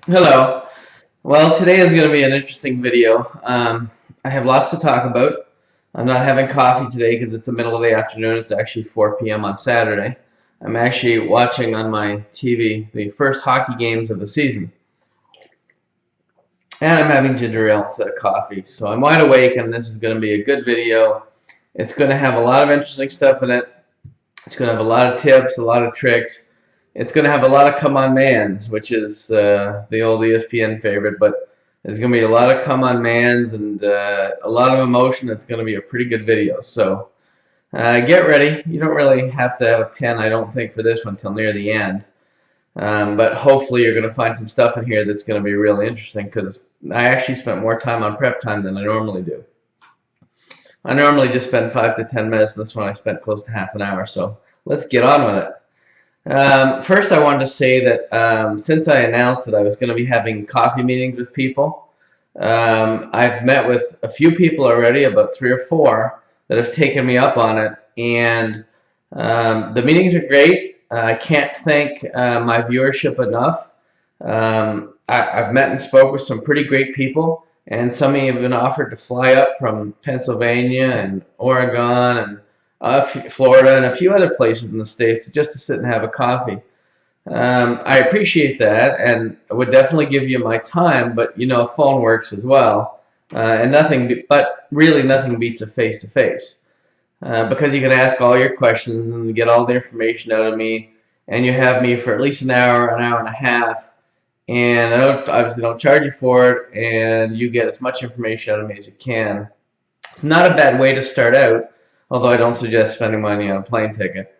Hello. Well, today is going to be an interesting video. I have lots to talk about. I'm not having coffee today because it's the middle of the afternoon. It's actually 4 p.m. on Saturday. I'm actually watching on my TV the first hockey games of the season. And I'm having ginger ale instead of coffee. So I'm wide awake, and this is going to be a good video. It's going to have a lot of interesting stuff in it. It's going to have a lot of tips, a lot of tricks. It's going to have a lot of come on mans, which is the old ESPN favorite, but there's going to be a lot of come on mans and a lot of emotion. It's going to be a pretty good video. So get ready. You don't really have to have a pen, I don't think, for this one till near the end. But hopefully you're going to find some stuff in here that's going to be really interesting because I actually spent more time on prep time than I normally do. I normally just spend 5 to 10 minutes, and this one I spent close to half an hour. So let's get on with it. First, I wanted to say that since I announced that I was going to be having coffee meetings with people, I've met with a few people already, about 3 or 4, that have taken me up on it, and the meetings are great. I can't thank my viewership enough. I've met and spoke with some pretty great people, and some have even offered to fly up from Pennsylvania and Oregon and Florida and a few other places in the States just to sit and have a coffee. I appreciate that, and I would definitely give you my time, but phone works as well, and but really nothing beats a face-to-face, because you can ask all your questions and get all the information out of me, and you have me for at least an hour and a half, and obviously don't charge you for it, and you get as much information out of me as you can. It's not a bad way to start out, although I don't suggest spending money on a plane ticket.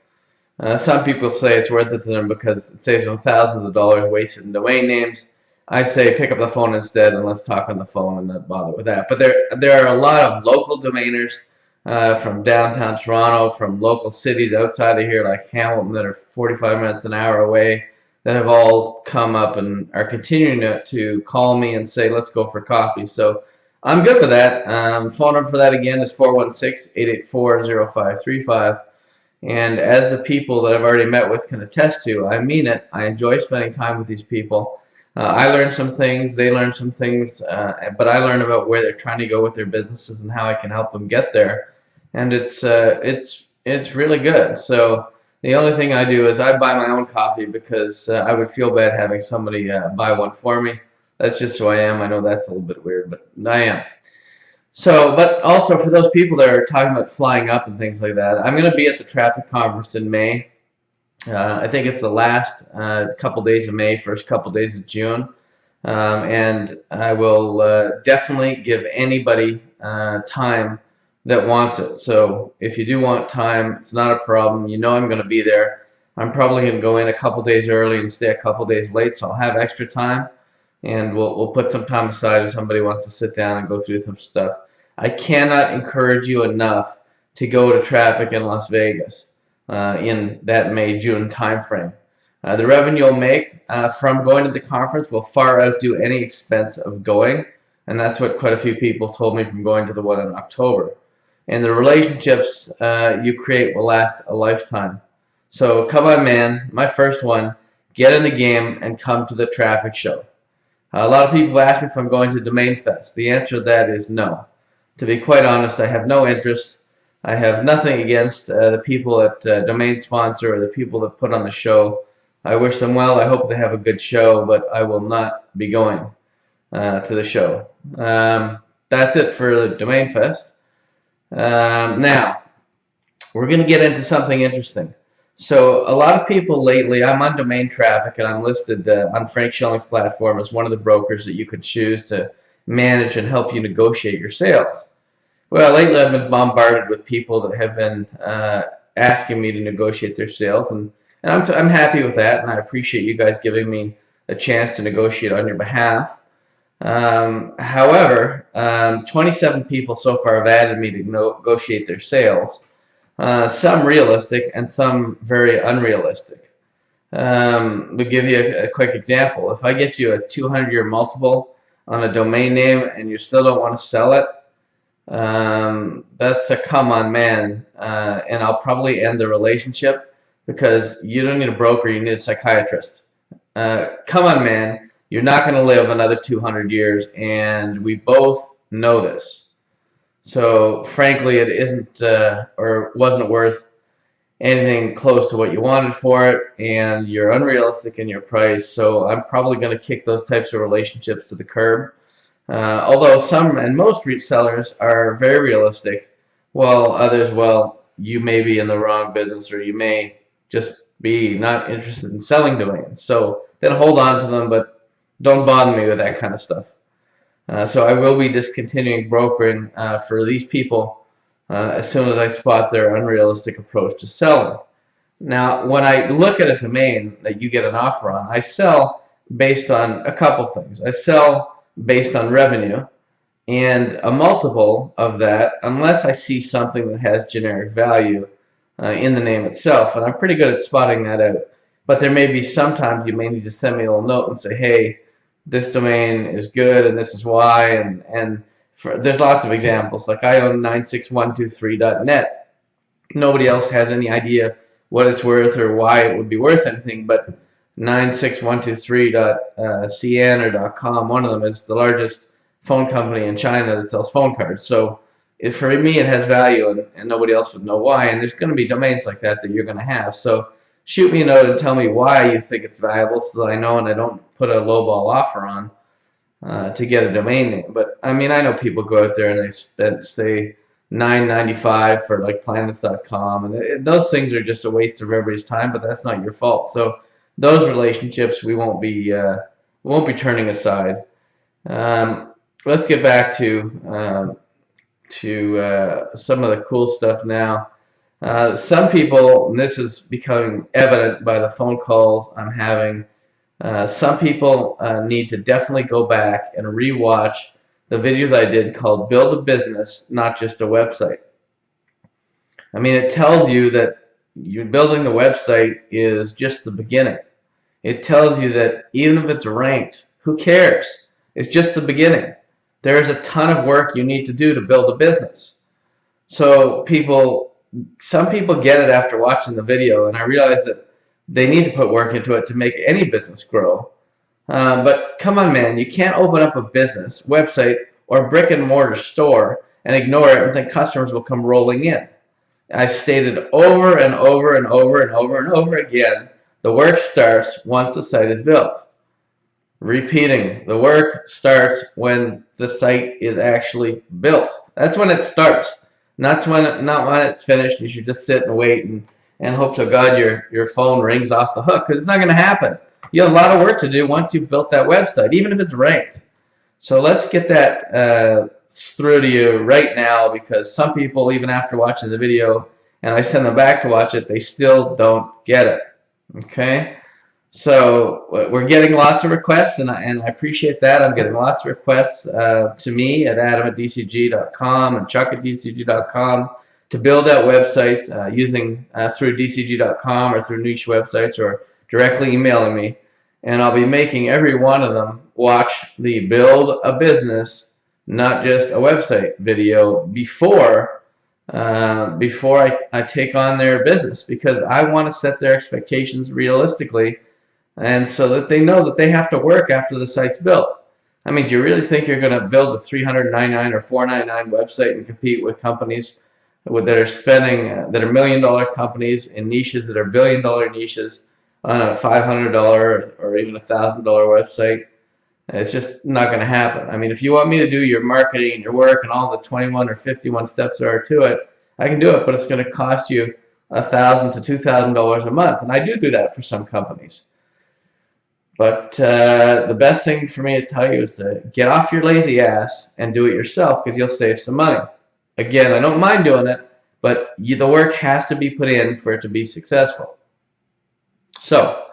Some people say it's worth it to them because it saves them thousands of dollars wasted in domain names. I say pick up the phone instead and let's talk on the phone and not bother with that. But there are a lot of local domainers from downtown Toronto, from local cities outside of here like Hamilton that are 45 minutes an hour away that have all come up and are continuing to call me and say let's go for coffee. So I'm good with that. Phone number for that again is 416-884-0535. And as the people that I've already met with can attest to, I mean it. I enjoy spending time with these people. I learn some things, they learn some things, but I learn about where they're trying to go with their businesses and how I can help them get there. And it's really good. So the only thing I do is I buy my own coffee because I would feel bad having somebody buy one for me. That's just who I am. I know that's a little bit weird, but I am. So, but also for those people that are talking about flying up and things like that, I'm going to be at the traffic conference in May. I think it's the last couple days of May, first couple days of June. And I will definitely give anybody time that wants it. So if you do want time, it's not a problem. You know I'm going to be there. I'm probably going to go in a couple days early and stay a couple days late, so I'll have extra time, and we'll put some time aside if somebody wants to sit down and go through some stuff. I cannot encourage you enough to go to traffic in Las Vegas in that May-June timeframe. The revenue you'll make from going to the conference will far outdo any expense of going, and that's what quite a few people told me from going to the one in October. And the relationships you create will last a lifetime. So come on, man, my first one, get in the game and come to the traffic show. A lot of people ask me if I'm going to Domain Fest. The answer to that is no. To be quite honest, I have no interest. I have nothing against the people at Domain Sponsor or the people that put on the show. I wish them well. I hope they have a good show, but I will not be going to the show. That's it for the Domain Fest. Now, we're going to get into something interesting. So a lot of people lately, I'm on domain traffic and I'm listed on Frank Schilling's platform as one of the brokers that you could choose to manage and help you negotiate your sales. Well, lately I've been bombarded with people that have been asking me to negotiate their sales, and I'm happy with that, and I appreciate you guys giving me a chance to negotiate on your behalf. However, 27 people so far have added me to negotiate their sales. Some realistic and some very unrealistic. To give you a quick example, if I get you a 200-year multiple on a domain name and you still don't want to sell it, that's a come on, man, and I'll probably end the relationship because you don't need a broker, you need a psychiatrist. Come on, man, You're not going to live another 200 years, and we both know this. So frankly, it isn't or wasn't worth anything close to what you wanted for it, and you're unrealistic in your price. So I'm probably going to kick those types of relationships to the curb. Although some and most resellers are very realistic, while others, well, you may be in the wrong business, or you may just be not interested in selling domains. So then hold on to them, but don't bother me with that kind of stuff. So I will be discontinuing brokering for these people as soon as I spot their unrealistic approach to selling. Now, when I look at a domain that you get an offer on, I sell based on a couple things. I sell based on revenue, and a multiple of that, unless I see something that has generic value in the name itself, and I'm pretty good at spotting that out. But there may be sometimes you may need to send me a little note and say, hey, this domain is good and this is why, and there's lots of examples. Like I own 96123.net. Nobody else has any idea what it's worth or why it would be worth anything, but 96123.cn or .com, one of them is the largest phone company in China that sells phone cards. So for me, it has value, and nobody else would know why. And there's going to be domains like that you're going to have. So shoot me a note and tell me why you think it's valuable, so that I know and I don't put a lowball offer on to get a domain name. But I mean, I know people go out there and they spend, say, $9.95 for like planets.com, and those things are just a waste of everybody's time. But that's not your fault. So those relationships we won't be turning aside. Let's get back to some of the cool stuff now. Some people, and this is becoming evident by the phone calls I'm having, some people need to definitely go back and rewatch the video that I did called Build a Business, Not Just a Website. I mean, it tells you that you building the website is just the beginning. It tells you that even if it's ranked, who cares? It's just the beginning. There is a ton of work you need to do to build a business. So some people get it after watching the video, and I realize that they need to put work into it to make any business grow. But come on, man, you can't open up a business, website, or brick and mortar store and ignore it and think customers will come rolling in. I stated over and over and over and over and over again, the work starts once the site is built. Repeating, the work starts when the site is actually built. That's when it starts. Not when it's finished. You should just sit and wait and hope to God your phone rings off the hook, because it's not going to happen. You have a lot of work to do once you've built that website, even if it's ranked. So let's get that through to you right now, because some people, even after watching the video, and I send them back to watch it, they still don't get it. Okay? So we're getting lots of requests, and I appreciate that. I'm getting lots of requests to me at adam@dcg.com and chuck@dcg.com to build out websites using through dcg.com or through niche websites, or directly emailing me. And I'll be making every one of them watch the Build a Business, Not Just a Website video before I take on their business, because I want to set their expectations realistically, and so that they know that they have to work after the site's built. I mean, do you really think you're going to build a $399 or $499 website and compete with companies that are spending that are $1 million companies in niches that are $1 billion niches on a $500 or even $1,000 website? It's just not going to happen. I mean, if you want me to do your marketing and your work and all the 21 or 51 steps there are to it, I can do it, but it's going to cost you $1,000 to $2,000 a month, and I do that for some companies. But the best thing for me to tell you is to get off your lazy ass and do it yourself, because you'll save some money. Again, I don't mind doing it, but the work has to be put in for it to be successful. So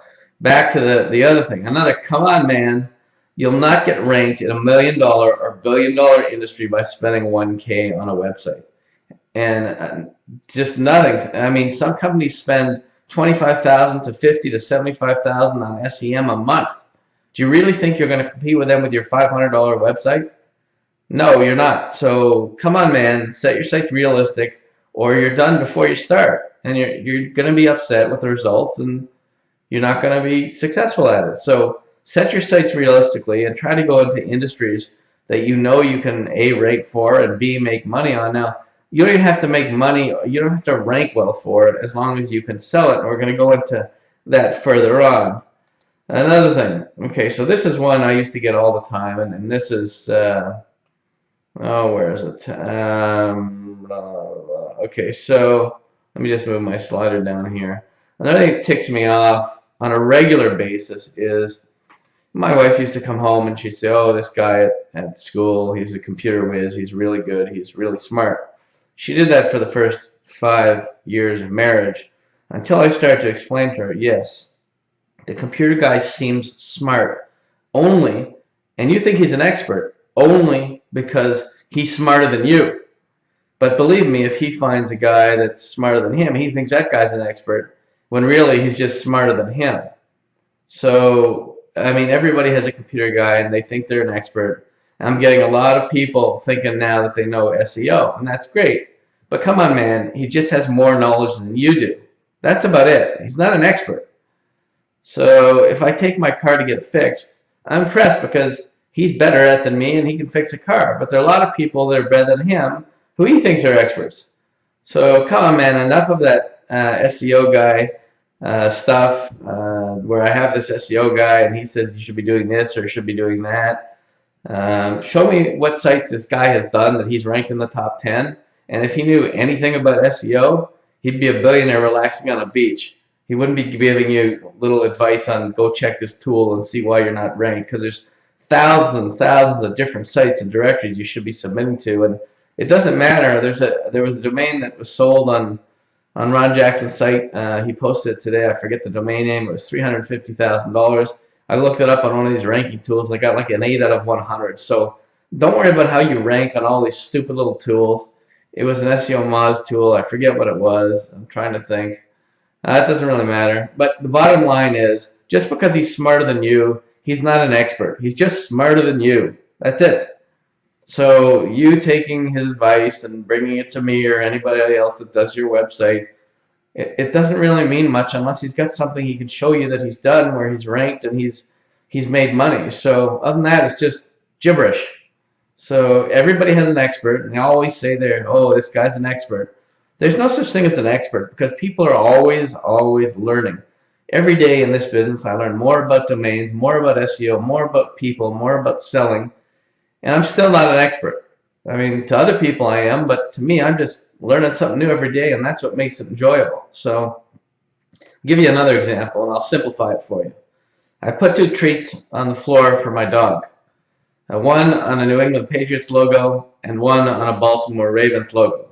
back to the other thing. Another, come on, man. You'll not get ranked in $1 million or $1 billion industry by spending $1K on a website. And just nothing. I mean, some companies spend $25,000 to $50,000 to $75,000 on SEM a month. Do you really think you're going to compete with them with your $500 website? No, you're not. So come on, man. Set your sights realistic, or you're done before you start, and you're going to be upset with the results, and you're not going to be successful at it. So Set your sights realistically and try to go into industries that you know you can A, rank for, and B, make money on. Now, you don't even have to make money, you don't have to rank well for it as long as you can sell it. And we're going to go into that further on. Another thing, okay, so this is one I used to get all the time, and this is, oh, where is it? Okay, so let me just move my slider down here. Another thing that ticks me off on a regular basis is my wife used to come home and she'd say, oh, this guy at school, he's a computer whiz, he's really good, he's really smart. She did that for the first 5 years of marriage until I started to explain to her, yes, the computer guy seems smart only, and you think he's an expert, only because he's smarter than you. But believe me, if he finds a guy that's smarter than him, he thinks that guy's an expert, when really he's just smarter than him. So, I mean, everybody has a computer guy and they think they're an expert. I'm getting a lot of people thinking now that they know SEO, and that's great. But come on, man, he just has more knowledge than you do. That's about it. He's not an expert. So if I take my car to get it fixed, I'm impressed because he's better at it than me and he can fix a car. But there are a lot of people that are better than him who he thinks are experts. So come on, man, enough of that SEO guy stuff where I have this SEO guy and he says you should be doing this or you should be doing that. Show me what sites this guy has done that he's ranked in the top 10. And if he knew anything about SEO, he'd be a billionaire relaxing on a beach. He wouldn't be giving you little advice on go check this tool and see why you're not ranked, because there's thousands and thousands of different sites and directories you should be submitting to, and it doesn't matter. There was a domain that was sold on Ron Jackson's site. He posted it today. I forget the domain name. It was $350,000. I looked it up on one of these ranking tools. I got like an 8 out of 100. So don't worry about how you rank on all these stupid little tools. It was an SEO Moz tool. I forget what it was. I'm trying to think. It doesn't really matter. But the bottom line is, just because he's smarter than you, he's not an expert. He's just smarter than you. That's it. So you taking his advice and bringing it to me or anybody else that does your website, it doesn't really mean much unless he's got something he can show you that he's done where he's ranked and he's made money. So other than that, it's just gibberish. So everybody has an expert, and they always say oh, this guy's an expert. There's no such thing as an expert because people are always learning. Every day in this business, I learn more about domains, more about SEO, more about people, more about selling, and I'm still not an expert. I mean, to other people I am, but to me, I'm just learning something new every day, and that's what makes it enjoyable. So I'll give you another example, and I'll simplify it for you. I put 2 treats on the floor for my dog. One on a New England Patriots logo and one on a Baltimore Ravens logo,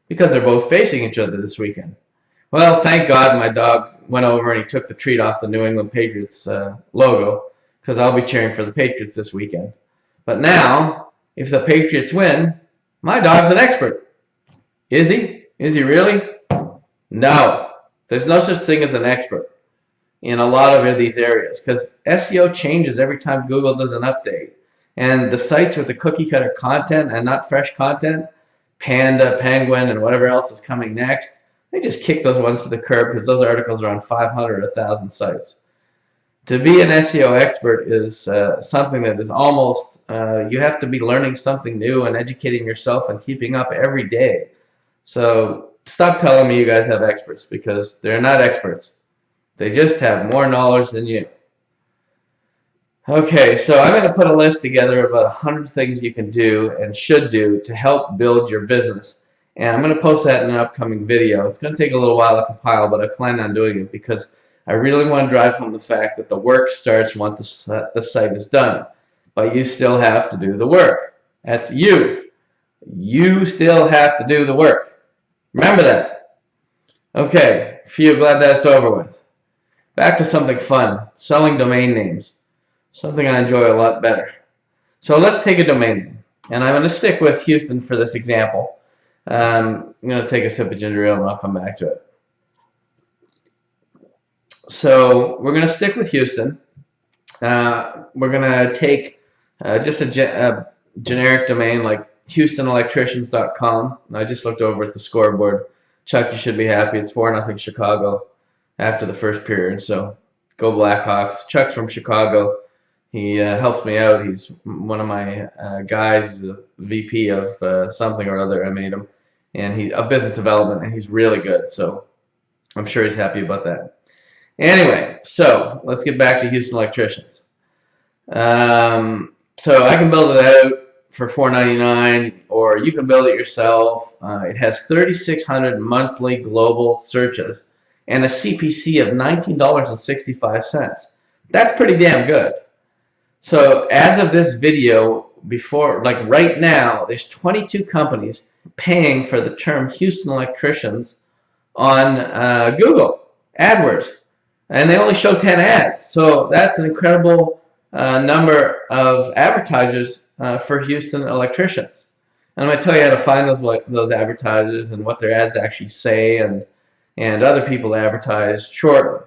because they're both facing each other this weekend. Well, thank God my dog went over and he took the treat off the New England Patriots logo, because I'll be cheering for the Patriots this weekend. But now, if the Patriots win, my dog's an expert. Is he? Is he really? No. There's no such thing as an expert in a lot of these areas, because SEO changes every time Google does an update. And the sites with the cookie cutter content and not fresh content, Panda, Penguin, and whatever else is coming next, they just kick those ones to the curb because those articles are on 500 or 1,000 sites. To be an SEO expert is something that is almost, you have to be learning something new and educating yourself and keeping up every day. So stop telling me you guys have experts, because they're not experts. They just have more knowledge than you. Okay, so I'm going to put a list together of about 100 things you can do and should do to help build your business. And I'm going to post that in an upcoming video. It's going to take a little while to compile, but I plan on doing it because I really want to drive home the fact that the work starts once the site is done. But you still have to do the work. That's you. You still have to do the work. Remember that. Okay, phew, glad that's over with. Back to something fun, selling domain names. Something I enjoy a lot better. So let's take a domain name. And I'm going to stick with Houston for this example. I'm going to take a sip of ginger ale and I'll come back to it. So we're going to stick with Houston. We're going to take just a generic domain like HoustonElectricians.com. I just looked over at the scoreboard. Chuck, you should be happy. It's 4-0 Chicago after the first period. So go Blackhawks. Chuck's from Chicago. He helps me out. He's one of my guys. He's a VP of something or other. I made him, and he a business development, and he's really good. So I'm sure he's happy about that. Anyway, so let's get back to Houston electricians. So I can build it out for $4.99, or you can build it yourself. It has 3,600 monthly global searches and a CPC of $19.65. That's pretty damn good. So as of this video, before, like right now, there's 22 companies paying for the term Houston electricians on Google AdWords, and they only show 10 ads. So that's an incredible number of advertisers for Houston electricians. And I'm going to tell you how to find those advertisers and what their ads actually say, and other people advertise shortly.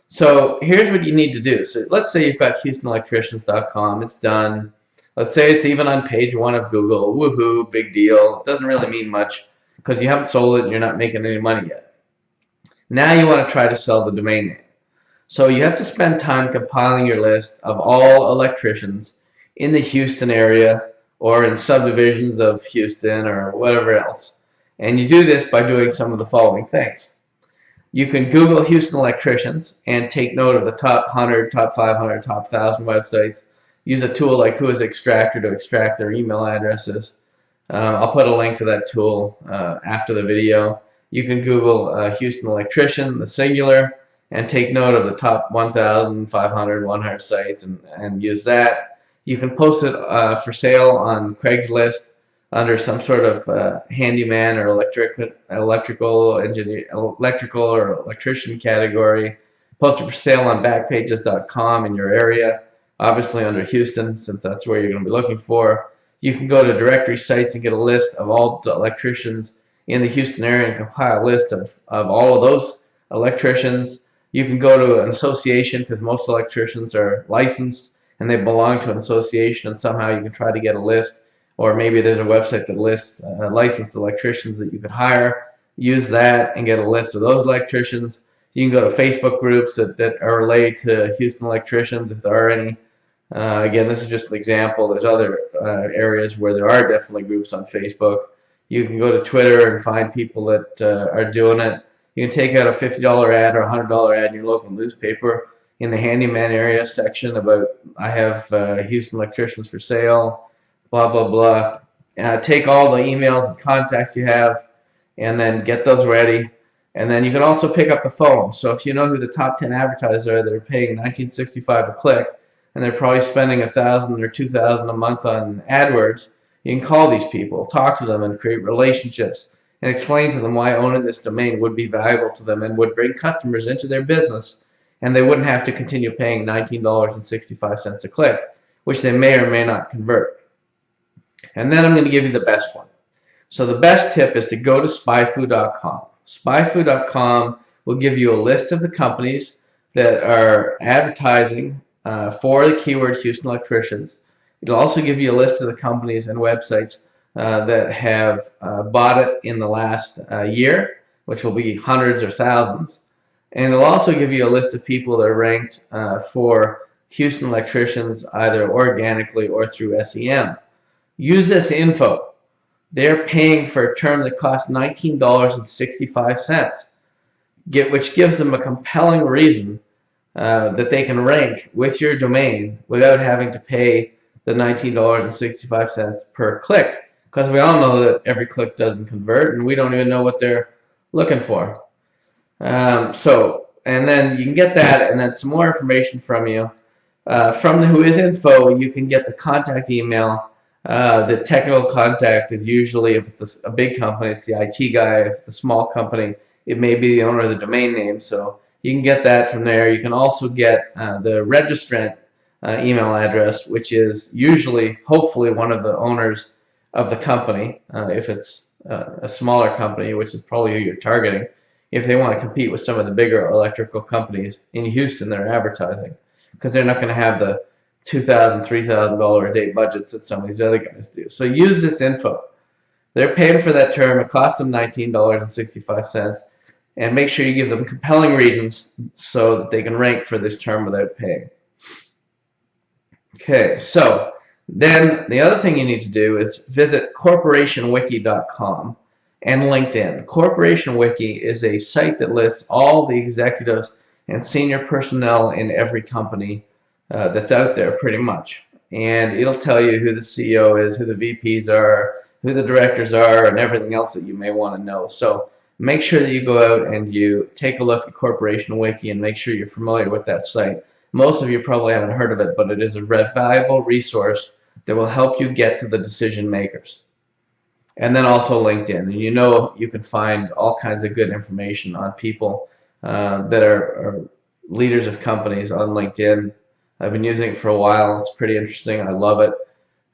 So here's what you need to do. So let's say you've got HoustonElectricians.com. It's done. Let's say it's even on page 1 of Google. Woohoo, big deal. It doesn't really mean much because you haven't sold it and you're not making any money yet. Now you want to try to sell the domain name. So you have to spend time compiling your list of all electricians in the Houston area or in subdivisions of Houston or whatever else. And you do this by doing some of the following things. You can Google Houston electricians and take note of the top 100, top 500, top 1,000 websites. Use a tool like Whois Extractor to extract their email addresses. I'll put a link to that tool after the video. You can Google Houston electrician, the singular, and take note of the top 1,500, 100 sites and use that. You can post it for sale on Craigslist under some sort of handyman or electrical engineer, electrical or electrician category. Post it for sale on backpages.com in your area, obviously under Houston, since that's where you're going to be looking for. You can go to directory sites and get a list of all the electricians in the Houston area and compile a list of all of those electricians. You can go to an association because most electricians are licensed and they belong to an association, and somehow you can try to get a list. Or maybe there's a website that lists licensed electricians that you could hire. Use that and get a list of those electricians. You can go to Facebook groups that are related to Houston electricians, if there are any. Again, this is just an example. There's other areas where there are definitely groups on Facebook. You can go to Twitter and find people that are doing it. You can take out a $50 ad or a $100 ad in your local newspaper in the handyman area section about, I have Houston electricians for sale, blah, blah, blah. Take all the emails and contacts you have and then get those ready. And then you can also pick up the phone. So if you know who the top 10 advertisers are that are paying $19.65 a click, and they're probably spending $1,000 or $2,000 a month on AdWords, you can call these people, talk to them, and create relationships, and explain to them why owning this domain would be valuable to them and would bring customers into their business, and they wouldn't have to continue paying $19.65 a click, which they may or may not convert. And then I'm going to give you the best one. So the best tip is to go to SpyFu.com. SpyFu.com will give you a list of the companies that are advertising for the keyword Houston electricians. It'll also give you a list of the companies and websites that have bought it in the last year, which will be hundreds or thousands. And it'll also give you a list of people that are ranked for Houston electricians either organically or through SEM. Use this info. They're paying for a term that costs $19.65, which gives them a compelling reason that they can rank with your domain without having to pay the $19.65 per click, because we all know that every click doesn't convert and we don't even know what they're looking for. And then you can get that and then some more information from you. From the Whois info, you can get the contact email. The technical contact is usually, if it's a big company, it's the IT guy. If it's a small company, it may be the owner of the domain name. So you can get that from there. You can also get the registrant email address, which is usually, hopefully, one of the owners of the company. If it's a smaller company, which is probably who you're targeting, if they want to compete with some of the bigger electrical companies in Houston that are advertising, because they're not going to have the $2,000, $3,000 a day budgets that some of these other guys do. So use this info. They're paying for that term. It costs them $19.65. And make sure you give them compelling reasons so that they can rank for this term without paying. Okay, so then the other thing you need to do is visit corporationwiki.com and LinkedIn. Corporation Wiki is a site that lists all the executives and senior personnel in every company that's out there pretty much. And it'll tell you who the CEO is, who the VPs are, who the directors are, and everything else that you may want to know. So make sure that you go out and you take a look at Corporation Wiki and make sure you're familiar with that site. Most of you probably haven't heard of it, but it is a valuable resource that will help you get to the decision makers. And then also LinkedIn. And you know you can find all kinds of good information on people that are leaders of companies on LinkedIn. I've been using it for a while. It's pretty interesting. I love it.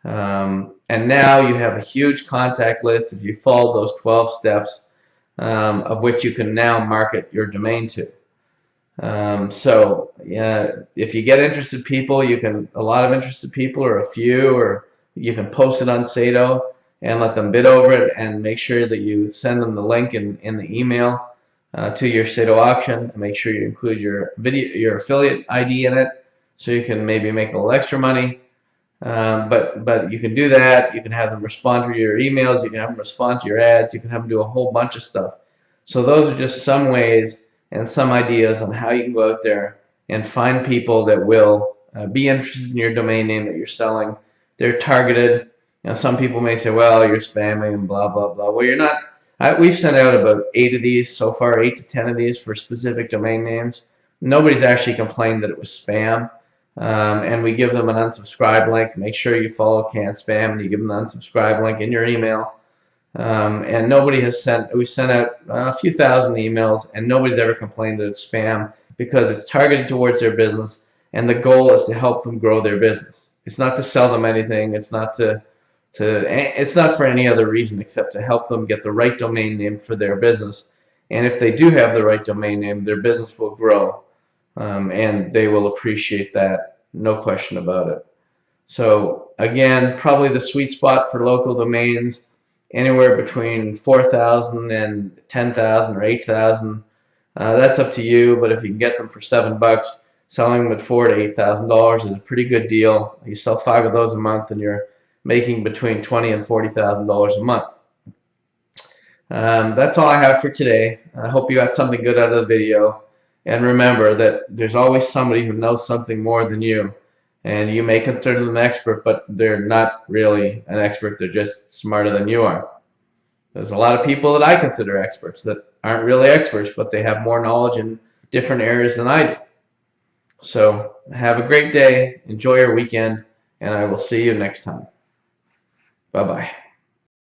And now you have a huge contact list if you follow those 12 steps, of which you can now market your domain to. So yeah, if you get interested people, you can, a lot of interested people or a few, or you can post it on Sato and let them bid over it, and make sure that you send them the link in the email to your Sato auction, and make sure you include your affiliate ID in it so you can maybe make a little extra money. But you can do that. You can have them respond to your emails. You can have them respond to your ads. You can have them do a whole bunch of stuff. So those are just some ways and some ideas on how you can go out there and find people that will be interested in your domain name that you're selling. They're targeted. You know, some people may say, well, you're spamming and blah, blah, blah. Well, you're not. We've sent out about 8 of these so far, 8 to 10 of these for specific domain names. Nobody's actually complained that it was spam. And we give them an unsubscribe link. Make sure you follow Can't Spam, and you give them the unsubscribe link in your email. And nobody has sent, we sent out a few thousand emails, and nobody's ever complained that it's spam, because it's targeted towards their business, and the goal is to help them grow their business. It's not to sell them anything. It's not it's not for any other reason except to help them get the right domain name for their business. And if they do have the right domain name, their business will grow. And they will appreciate that, no question about it. So again, probably the sweet spot for local domains, anywhere between 4,000 and 10,000 or 8,000. That's up to you, but if you can get them for $7, selling them at $4,000 to $8,000 is a pretty good deal. You sell 5 of those a month, and you're making between $20,000 and $40,000 a month. That's all I have for today. I hope you got something good out of the video. And remember that there's always somebody who knows something more than you. And you may consider them an expert, but they're not really an expert. They're just smarter than you are. There's a lot of people that I consider experts that aren't really experts, but they have more knowledge in different areas than I do. So have a great day. Enjoy your weekend, and I will see you next time. Bye-bye.